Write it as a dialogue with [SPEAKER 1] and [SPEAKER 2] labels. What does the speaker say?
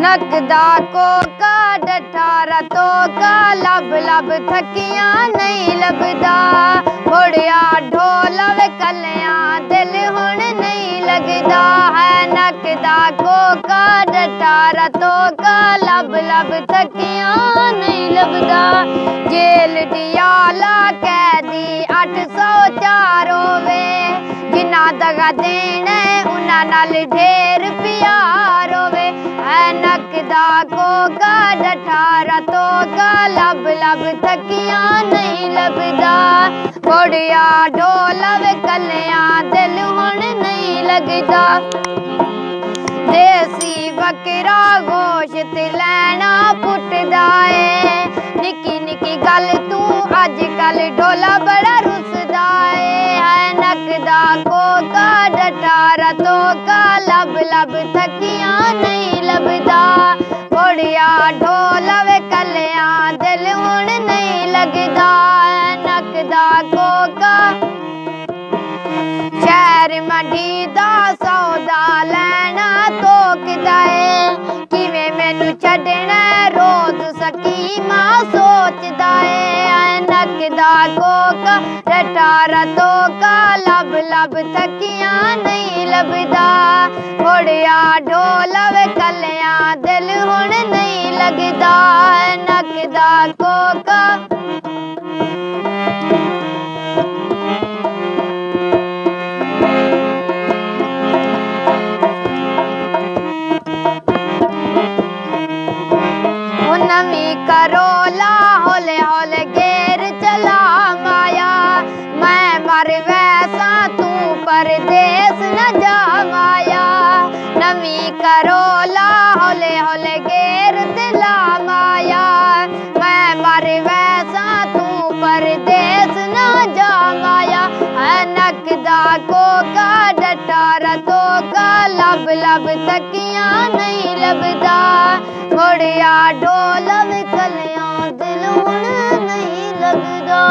[SPEAKER 1] नकदा Coca डठा रतो का लब लब थकिया नहीं लभदा मुड़िया ढोल वे कलिया दिल हुण नहीं लगदा है नकदा कोका डठा रतो का लब लब थकिया नहीं लभदा जेल दियाला कैदी 804 होवे जिन्ना दगा देना उन्ना नाल ढेर प्यार होवे नकदा कोका डठा रतो का लब लब थकिया नहीं लभदा मुड़िया ढोल वे कलिया दिल हुण नहीं लगदा देसी बकरा गोश्त लैना पुटदा है निकी निकी गल तू अजकल ढोला बड़ा रुसदा है नकदा कोका डठा रतो का लब लब थकिया नहीं लभदा मुड़िया ढोल वे कलिया दिल हुण नहीं लगदा नकदा कोका शहर मंडी दा सौदा लैना तोकदा है किवें मैनू छड्डना रोज सकीमा सोचदा है नकदा कोका डठा रतो का लब लब थकिया नहीं लभदा मुड़िया ढोल वे कलिया दिल हुण नहीं लगदा नकदा कोका नवी करोला हौले हौले गेर चला माया मैं मर वैसा तू परदेस न जा माया नवी करोला हौले हौले गेर चला माया मैं मर वैसा तू परदेस न जा माया नकदा कोका डठा रतो का लब लब थकिया नहीं लभदा मुड़िया ढोल वे कलिया दिल हुण नहीं लगदा।